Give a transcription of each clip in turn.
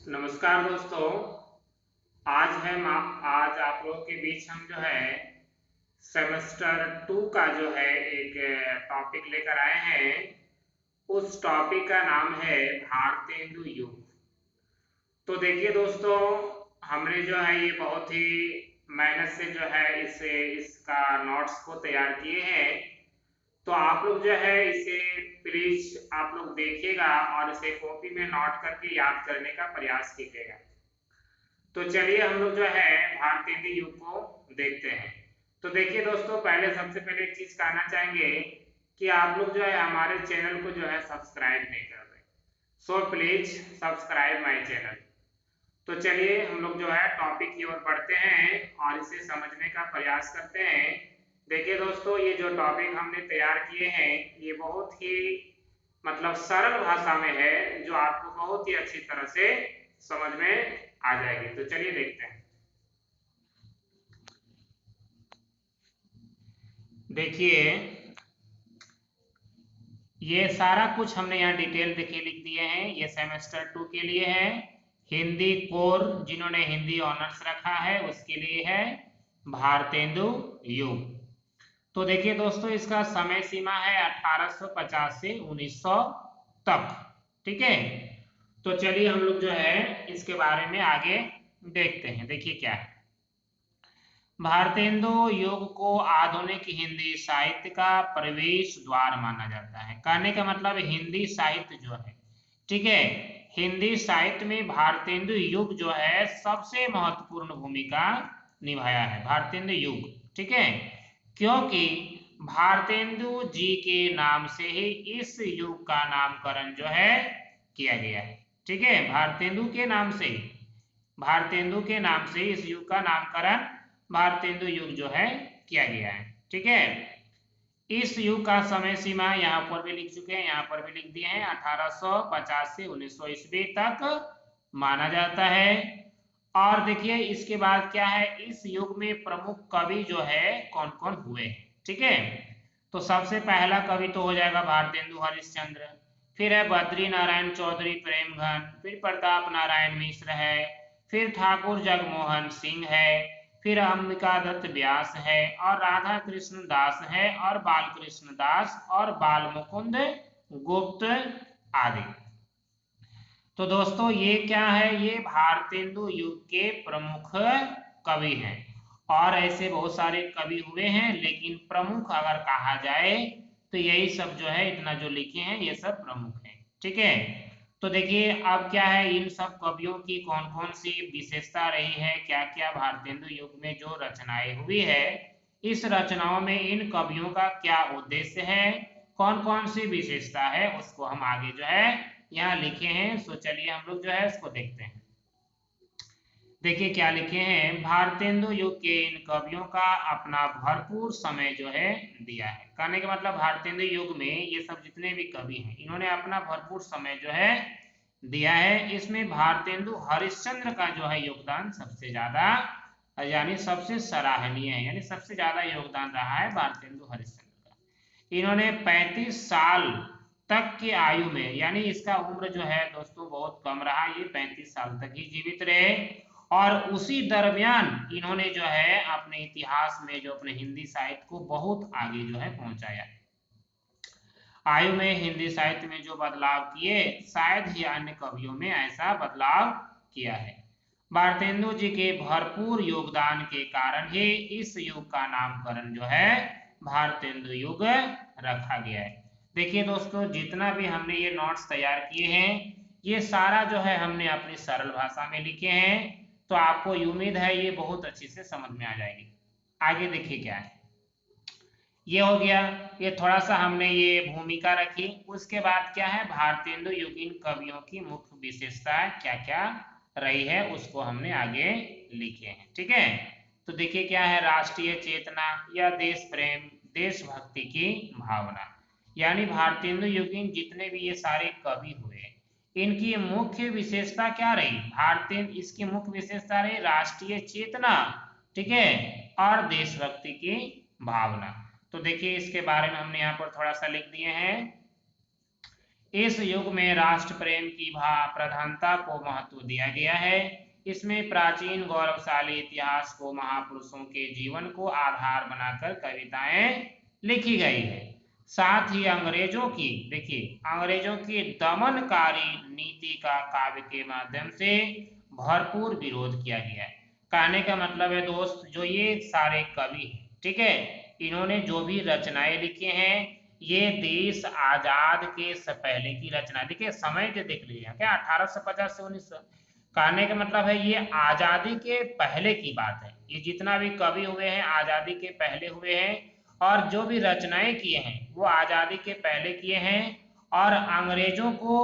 नमस्कार दोस्तों। आज आप लोगों के बीच हम जो है सेमेस्टर 2 का जो है एक टॉपिक लेकर आए हैं। उस टॉपिक का नाम है भारतेंदु युग। तो देखिए दोस्तों, हमने जो है ये बहुत ही मेहनत से जो है इसका नोट्स को तैयार किए हैं। तो आप लोग जो है इसे प्लीज आप लोग देखिएगा और इसे कॉपी में नोट करके याद करने का प्रयास कीजिएगा। तो चलिए हम लोग जो है भारतेंदु युग को देखते हैं। तो देखिए दोस्तों, पहले सबसे पहले एक चीज कहना चाहेंगे कि आप लोग जो है हमारे चैनल को जो है सब्सक्राइब नहीं कर रहे, so please subscribe my channel. तो चलिए हम लोग जो है टॉपिक की ओर बढ़ते हैं और इसे समझने का प्रयास करते हैं। देखिए दोस्तों, ये जो टॉपिक हमने तैयार किए हैं ये बहुत ही मतलब सरल भाषा में है, जो आपको बहुत ही अच्छी तरह से समझ में आ जाएगी। तो चलिए देखते हैं। देखिए, ये सारा कुछ हमने यहाँ डिटेल देखिए लिख दिए हैं। ये सेमेस्टर 2 के लिए है। हिंदी कोर जिन्होंने हिंदी ऑनर्स रखा है उसके लिए है भारतेंदु युग। तो देखिए दोस्तों, इसका समय सीमा है 1850 से 1900 तक। ठीक है, तो चलिए हम लोग जो है इसके बारे में आगे देखते हैं। देखिए क्या है, भारतेंदु युग को आधुनिक हिंदी साहित्य का प्रवेश द्वार माना जाता है। कहने का मतलब हिंदी साहित्य जो है, ठीक है, हिंदी साहित्य में भारतेंदु युग जो है सबसे महत्वपूर्ण भूमिका निभाया है। भारतेंदु युग, ठीक है, क्योंकि भारतेंदु जी के नाम से ही इस युग का नामकरण जो है किया गया है। ठीक है, भारतेंदु के नाम से ही, भारतेंदु के नाम से इस युग का नामकरण भारतेंदु युग जो है किया गया है। ठीक है, इस युग का समय सीमा यहाँ पर भी लिख चुके हैं, यहाँ पर भी लिख दिए हैं, 1850 से 1900 ईस्वी तक माना जाता है। और देखिए इसके बाद क्या है, इस युग में प्रमुख कवि जो है कौन कौन हुए हैं। ठीक है, तो सबसे पहला कवि तो हो जाएगा भारतेंदु हरिश्चंद्र, फिर है बद्री नारायण चौधरी प्रेमघन, फिर प्रताप नारायण मिश्र है, फिर ठाकुर जगमोहन सिंह है, फिर अंबिका दत्त व्यास है, और राधा कृष्ण दास है, और बाल कृष्ण दास, और बाल मुकुंद गुप्त आदि। तो दोस्तों ये क्या है, ये भारतेंदु युग के प्रमुख कवि हैं। और ऐसे बहुत सारे कवि हुए हैं, लेकिन प्रमुख अगर कहा जाए तो यही सब जो है, इतना जो लिखे हैं ये सब प्रमुख हैं। ठीक है, तो देखिए अब क्या है, इन सब कवियों की कौन कौन सी विशेषता रही है, क्या क्या भारतेंदु युग में जो रचनाएं हुई है, इस रचनाओं में इन कवियों का क्या उद्देश्य है, कौन कौन सी विशेषता है, उसको हम आगे जो है यहाँ लिखे हैं। सो चलिए हम लोग जो है इसको देखते हैं। देखिए क्या लिखे हैं, भारतेंदु युग के इन कवियों का अपना भरपूर समय जो है दिया है। कहने का मतलब भारतेंदु युग में ये सब जितने भी कवि हैं इन्होंने अपना भरपूर समय जो है दिया है। इसमें भारतेंदु हरिश्चंद्र का जो है योगदान सबसे ज्यादा, यानी सबसे सराहनीय है, यानी सबसे ज्यादा योगदान रहा है भारतेंदु हरिश्चंद्र का। इन्होंने 35 साल तक की आयु में, यानी इसका उम्र जो है दोस्तों बहुत कम रहा, ये 35 साल तक ही जीवित रहे। और उसी दरमियान इन्होंने जो है अपने इतिहास में जो अपने हिंदी साहित्य को बहुत आगे जो है पहुंचाया। आयु में हिंदी साहित्य में जो बदलाव किए, शायद ही अन्य कवियों में ऐसा बदलाव किया है। भारतेंदु जी के भरपूर योगदान के कारण ही इस युग का नामकरण जो है भारतेंदु युग रखा गया है। देखिए दोस्तों, जितना भी हमने ये नोट्स तैयार किए हैं ये सारा जो है हमने अपनी सरल भाषा में लिखे हैं, तो आपको उम्मीद है ये बहुत अच्छी से समझ में आ जाएगी। आगे देखिए क्या है, ये हो गया, ये थोड़ा सा हमने ये भूमिका रखी। उसके बाद क्या है, भारतेंदु युगीन कवियों की मुख्य विशेषताएं क्या क्या रही है उसको हमने आगे लिखे हैं। ठीक है, तो देखिए क्या है, राष्ट्रीय चेतना या देश प्रेम देशभक्ति की भावना, यानी भारतेंदु युगीन जितने भी ये सारे कवि हुए इनकी मुख्य विशेषता क्या रही, भारतीय इसकी मुख्य विशेषता रही राष्ट्रीय चेतना, ठीक है, और देशभक्ति की भावना। तो देखिए इसके बारे में हमने यहाँ पर थोड़ा सा लिख दिए हैं इस युग में राष्ट्र प्रेम की प्रधानता को महत्व दिया गया है। इसमें प्राचीन गौरवशाली इतिहास को, महापुरुषों के जीवन को आधार बनाकर कविताएं लिखी गई है। साथ ही अंग्रेजों की, देखिए, अंग्रेजों की दमनकारी नीति का काव्य के माध्यम से भरपूर विरोध किया गया है। कहने का मतलब है दोस्त, जो ये सारे कवि हैं, ठीक है, इन्होंने जो भी रचनाएं लिखे हैं ये देश आजाद के पहले की रचना। देखिए समय के देख लीजिए क्या, 1850 से 1900, कहने का मतलब है ये आजादी के पहले की बात है। ये जितना भी कवि हुए हैं आजादी के पहले हुए हैं, और जो भी रचनाएं किए हैं वो आजादी के पहले किए हैं, और अंग्रेजों को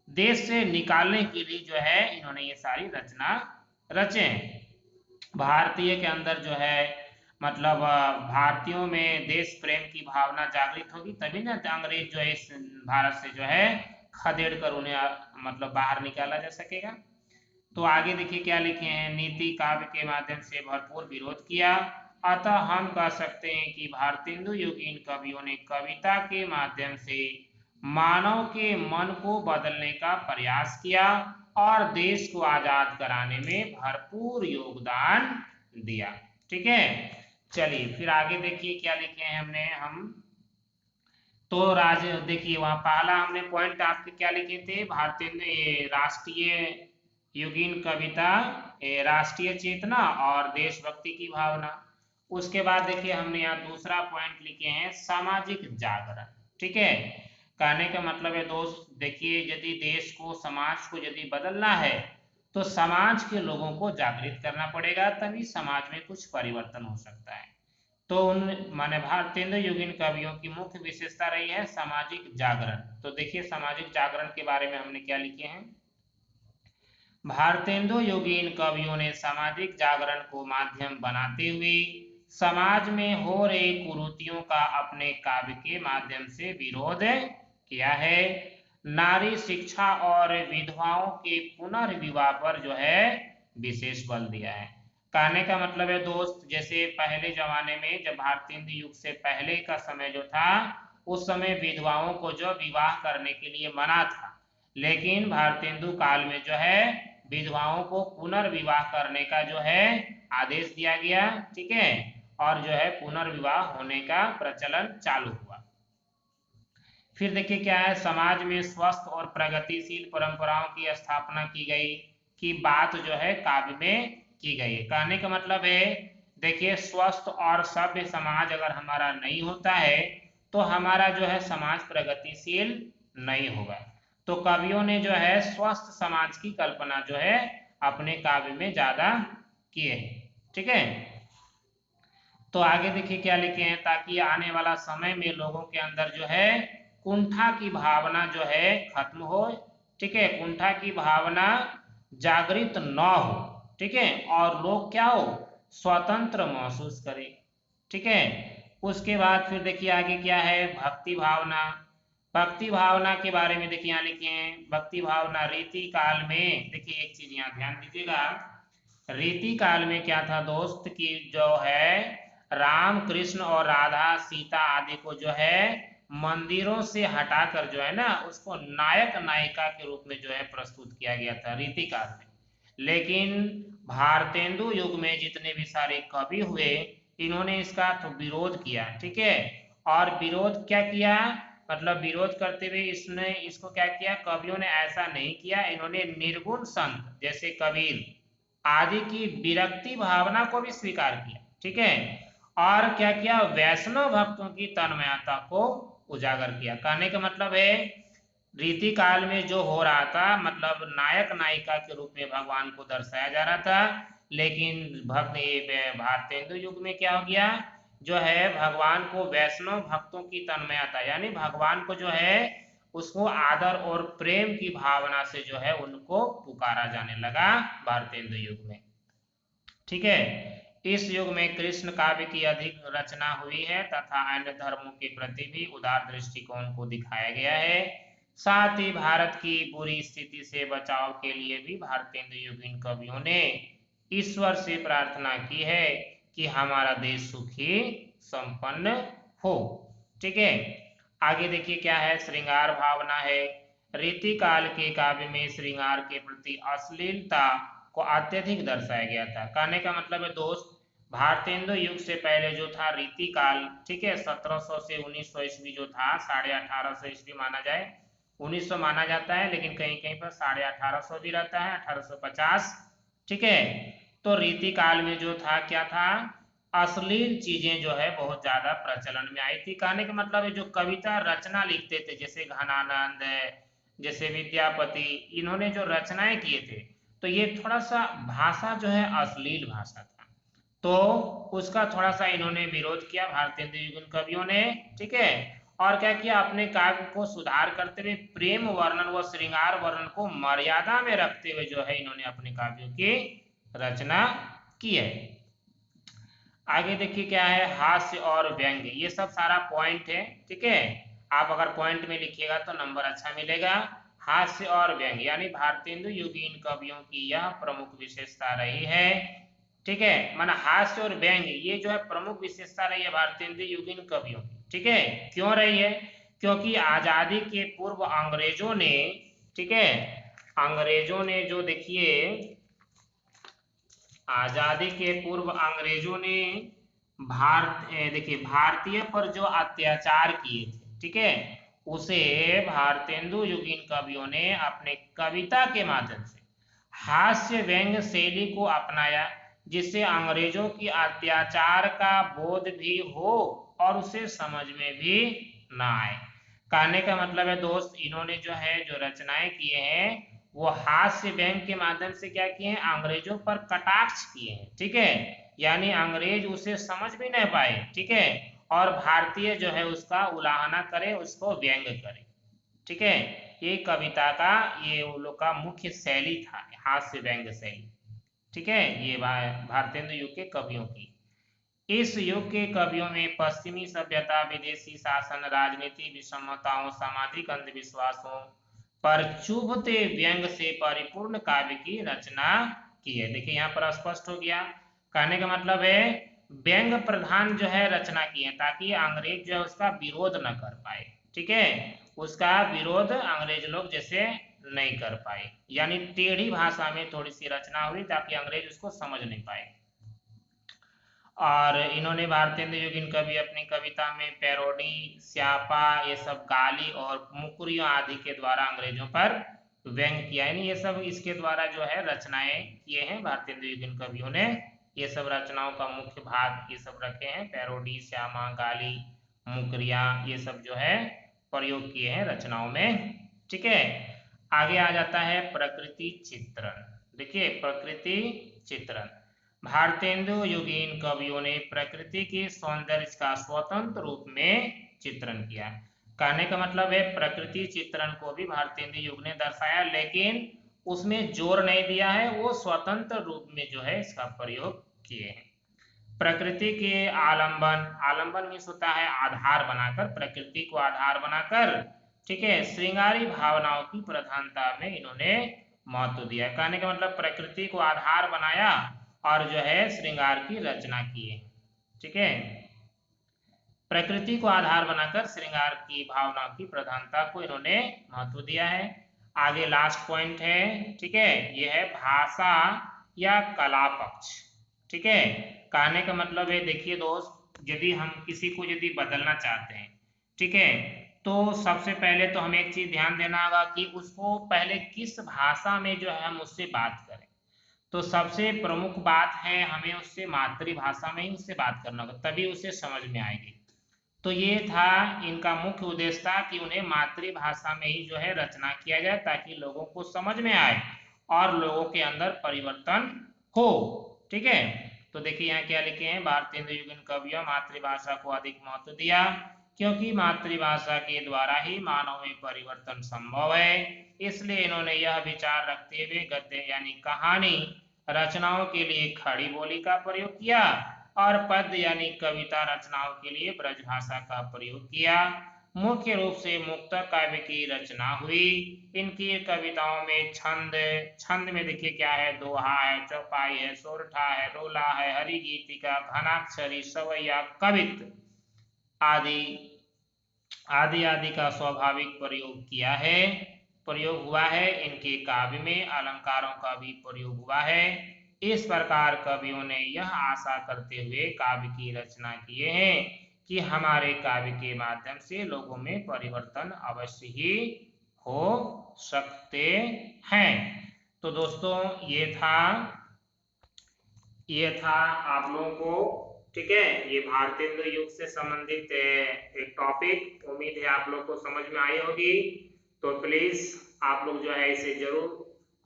देश से निकालने के लिए जो है इन्होंने ये सारी रचना रचे हैं। भारतीय के अंदर जो है मतलब भारतीयों में देश प्रेम की भावना जागृत होगी, तभी ना अंग्रेज जो है इस भारत से जो है खदेड़ कर उन्हें मतलब बाहर निकाला जा सकेगा। तो आगे देखिए क्या लिखे हैं, नीति काव्य के माध्यम से भरपूर विरोध किया। अतः हम कह सकते हैं कि भारतेंदु युगीन कवियों ने कविता के माध्यम से मानव के मन को बदलने का प्रयास किया और देश को आजाद कराने में भरपूर योगदान दिया। ठीक है, चलिए फिर आगे देखिए क्या लिखे हैं हमने तो देखिए वहां पहला हमने पॉइंट आपके क्या लिखे थे, भारतीय राष्ट्रीय युगीन कविता, राष्ट्रीय चेतना और देशभक्ति की भावना। उसके बाद देखिए हमने यहाँ दूसरा पॉइंट लिखे हैं सामाजिक जागरण। ठीक है, कहने का मतलब है दोस्त, देखिए यदि देश को, समाज को यदि बदलना है तो समाज के लोगों को जागृत करना पड़ेगा, तभी समाज में कुछ परिवर्तन हो सकता है। तो उन माने भारतेंदु युगीन कवियों की मुख्य विशेषता रही है सामाजिक जागरण। तो देखिए सामाजिक जागरण के बारे में हमने क्या लिखे हैं, भारतेंदु युगीन कवियों ने सामाजिक जागरण को माध्यम बनाते हुए समाज में हो रही कुरीतियों का अपने काव्य के माध्यम से विरोध किया है। नारी शिक्षा और विधवाओं के पुनर्विवाह पर जो है विशेष बल दिया है। कहने का मतलब है दोस्त, जैसे पहले जमाने में जब भारतेंदु युग से पहले का समय जो था उस समय विधवाओं को जो विवाह करने के लिए मना था, लेकिन भारतेंदु काल में जो है विधवाओं को पुनर्विवाह करने का जो है आदेश दिया गया। ठीक है, और जो है पुनर्विवाह होने का प्रचलन चालू हुआ। फिर देखिए क्या है, समाज में स्वस्थ और प्रगतिशील परंपराओं की स्थापना की गई की बात जो है काव्य में की गई है। कहने का मतलब है देखिए स्वस्थ और सभ्य समाज अगर हमारा नहीं होता है तो हमारा जो है समाज प्रगतिशील नहीं होगा। तो कवियों ने जो है स्वस्थ समाज की कल्पना जो है अपने काव्य में ज्यादा किए हैं। ठीक है, तो आगे देखिए क्या लिखे हैं, ताकि आने वाला समय में लोगों के अंदर जो है कुंठा की भावना जो है खत्म हो। ठीक है, कुंठा की भावना जागृत न हो। ठीक है, और लोग क्या हो, स्वतंत्र महसूस करें। ठीक है, उसके बाद फिर देखिए आगे क्या है, भक्ति भावना। भक्ति भावना के बारे में देखिए यहाँ लिखे हैं, भक्ति भावना रीति काल में, देखिए एक चीज यहाँ ध्यान दीजिएगा, रीति काल में क्या था दोस्त कि जो है राम कृष्ण और राधा सीता आदि को जो है मंदिरों से हटाकर जो है ना उसको नायक नायिका के रूप में जो है प्रस्तुत किया गया था रीति काल में। लेकिन भारतेंदु युग में जितने भी सारे कवि हुए इन्होंने इसका तो विरोध किया। ठीक है, और विरोध क्या किया, मतलब विरोध करते हुए इसको क्या किया, कवियों ने ऐसा नहीं किया, इन्होंने निर्गुण संत जैसे कबीर आदि की विरक्ति भावना को भी स्वीकार किया। ठीक है, और क्या किया, वैष्णव भक्तों की तन्मयता को उजागर किया। कहने का मतलब है रीति काल में जो हो रहा था मतलब नायक नायिका के रूप में भगवान को दर्शाया जा रहा था, लेकिन भारतेंदु युग में क्या हो गया, जो है भगवान को वैष्णव भक्तों की तन्मयता यानी भगवान को जो है उसको आदर और प्रेम की भावना से जो है उनको पुकारा जाने लगा भारतेंदु युग में। ठीक है, इस युग में कृष्ण काव्य की अधिक रचना हुई है तथा अन्य धर्मों के प्रति भी उदार दृष्टिकोण को दिखाया गया है। साथ ही भारत की बुरी स्थिति से बचाव के लिए भी भारतेंदु युगीन कवियों ने ईश्वर से प्रार्थना की है कि हमारा देश सुखी संपन्न हो। ठीक है, आगे देखिए क्या है, श्रृंगार भावना है। रीतिकाल के काव्य में श्रृंगार के प्रति अश्लीलता को अत्यधिक दर्शाया गया था। कहने का मतलब है दोस्त, भारतेंदु युग से पहले जो था रीतिकाल, ठीक है, 1700 से 1900 ईस्वी जो था, 1850 ईस्वी माना जाए, 1900 माना जाता है, लेकिन कहीं कहीं पर 1850 भी रहता है, 1850, ठीक है। तो रीतिकाल में जो था क्या था, अश्लील चीजें जो है बहुत ज्यादा प्रचलन में आई थी। कहने का मतलब है जो कविता रचना लिखते थे, जैसे घनानंद, जैसे विद्यापति, इन्होंने जो रचनाएं किए थे, तो ये थोड़ा सा भाषा जो है अश्लील भाषा था, तो उसका थोड़ा सा इन्होंने विरोध किया भारतेंदु युगीन कवियों ने, ठीक है। और क्या किया, अपने काव्य को सुधार करते हुए प्रेम वर्णन व श्रृंगार वर्णन को मर्यादा में रखते हुए जो है इन्होंने अपने काव्यों की रचना की है। आगे देखिए क्या है, हास्य और व्यंग्य, ये सब सारा पॉइंट है, ठीक है। आप अगर पॉइंट में लिखिएगा तो नंबर अच्छा मिलेगा। हास्य और व्यंग्य यानी भारतेंदु युगीन कवियों की यह प्रमुख विशेषता रही है, ठीक है। माना हास्य और व्यंग्य ये जो है प्रमुख विशेषता रही है भारतेंदु युगीन कवियों की, ठीक है। क्यों रही है, क्योंकि आजादी के पूर्व अंग्रेजों ने, ठीक है, अंग्रेजों ने जो देखिए, आजादी के पूर्व अंग्रेजों ने देखिए भारतीय पर जो अत्याचार किए थे, ठीक है, उसे भारतेंदु युगीन कवियों ने अपने कविता के माध्यम से हास्य व्यंग्य शैली को अपनाया, जिससे अंग्रेजों की अत्याचार का बोध भी हो और उसे समझ में भी ना आए। कहने का मतलब है दोस्त, इन्होंने जो है जो रचनाएं किए हैं वो हास्य व्यंग्य के माध्यम से क्या किए हैं, अंग्रेजों पर कटाक्ष किए हैं, ठीक है। यानी अंग्रेज उसे समझ भी नहीं पाए, ठीक है, और भारतीय जो है उसका उलाहना करे, उसको व्यंग करे, ठीक है। ये कविता का, ये उन लोग का मुख्य शैली था, हास्य व्यंग्य शैली, ठीक है। ये भारतेंदु युग के कवियों की। इस युग के कवियों में पश्चिमी सभ्यता, विदेशी शासन, राजनीति विषमताओं, सामाजिक अंधविश्वासों पर चुभते व्यंग से परिपूर्ण काव्य की रचना की है। देखिए यहाँ पर स्पष्ट हो गया, कहने का मतलब है व्यंग प्रधान जो है रचना की है, ताकि अंग्रेज जो है उसका विरोध न कर पाए, ठीक है, उसका विरोध अंग्रेज लोग जैसे नहीं कर पाए, यानी टेढ़ी भाषा में थोड़ी सी रचना हुई ताकि अंग्रेज उसको समझ नहीं पाए। और इन्होंने भारतेंदु युगीन कवि अपनी कविता में पैरोडी, स्यापा, ये सब गाली और मुकुरियों आदि के द्वारा अंग्रेजों पर व्यंग किया, यानी ये सब इसके द्वारा जो है रचनाएं किए हैं भारतेंदु युगीन कवियों ने। ये सब रचनाओं का मुख्य भाग ये सब रखे हैं, पैरोडी, श्यामा, गाली, मुकरिया, ये सब जो है प्रयोग किए हैं रचनाओं में, ठीक है। आगे आ जाता है प्रकृति चित्रण। देखिए प्रकृति चित्रण, भारतेंदु युगीन कवियों ने प्रकृति के सौंदर्य का स्वतंत्र रूप में चित्रण किया। कहने का मतलब है प्रकृति चित्रण को भी भारतेंदु युग ने दर्शाया, लेकिन उसमें जोर नहीं दिया है, वो स्वतंत्र रूप में जो है इसका प्रयोग किए हैं। प्रकृति के आलंबन, आलंबन मीन्स होता है आधार बनाकर, प्रकृति को आधार बनाकर, ठीक है, श्रृंगारी भावनाओं की प्रधानता में इन्होंने महत्व दिया। कहने का मतलब प्रकृति को आधार बनाया और जो है श्रृंगार की रचना किए, ठीक है। प्रकृति को आधार बनाकर श्रृंगार की भावनाओं की प्रधानता को इन्होंने महत्व दिया है। आगे लास्ट पॉइंट है, ठीक है, यह है भाषा या कला पक्ष, ठीक है। कहने का मतलब है देखिए दोस्त, यदि हम किसी को यदि बदलना चाहते हैं, ठीक है, तो सबसे पहले तो हमें एक चीज ध्यान देना होगा कि उसको पहले किस भाषा में जो है हम उससे बात करें। तो सबसे प्रमुख बात है हमें उससे मातृभाषा में ही उससे बात करना होगा, तभी उसे समझ में आएगी। तो ये था इनका मुख्य उद्देश्य था कि उन्हें मातृभाषा में ही जो है रचना किया जाए, ताकि लोगों को समझ में आए और लोगों के अंदर परिवर्तन हो, ठीक है। तो देखिए यहाँ क्या लिखे हैं, भारतेंदु युगीन कवियों मातृभाषा को अधिक महत्व दिया, क्योंकि मातृभाषा के द्वारा ही मानव में परिवर्तन संभव है। इसलिए इन्होंने यह विचार रखते हुए गद्य यानी कहानी रचनाओं के लिए खड़ी बोली का प्रयोग किया और पद्य यानी कविता रचनाओं के लिए ब्रज भाषा का प्रयोग किया। मुख्य रूप से मुक्तक काव्य की रचना हुई। इनकी कविताओं में छंद, छंद में देखिए क्या है, दोहा है, चौपाई है, सोरठा है, रोला है, हरिगीतिका, घनाक्षरी, सवैया, कवित्त आदि आदि आदि का स्वाभाविक प्रयोग हुआ है। इनके काव्य में अलंकारों का भी प्रयोग हुआ है। इस प्रकार कवियों ने यह आशा करते हुए काव्य की रचना किए हैं कि हमारे काव्य के माध्यम से लोगों में परिवर्तन अवश्य ही हो सकते हैं। तो दोस्तों ये था आप लोगों को, ठीक है, ये भारतेंदु युग से संबंधित एक टॉपिक। उम्मीद है आप लोग को समझ में आई होगी। तो प्लीज आप लोग जो है इसे जरूर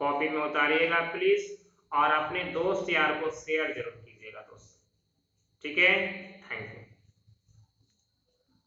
कॉपी में उतारिएगा प्लीज, और अपने दोस्त यार को शेयर जरूर कीजिएगा दोस्त, ठीक है। Thank you.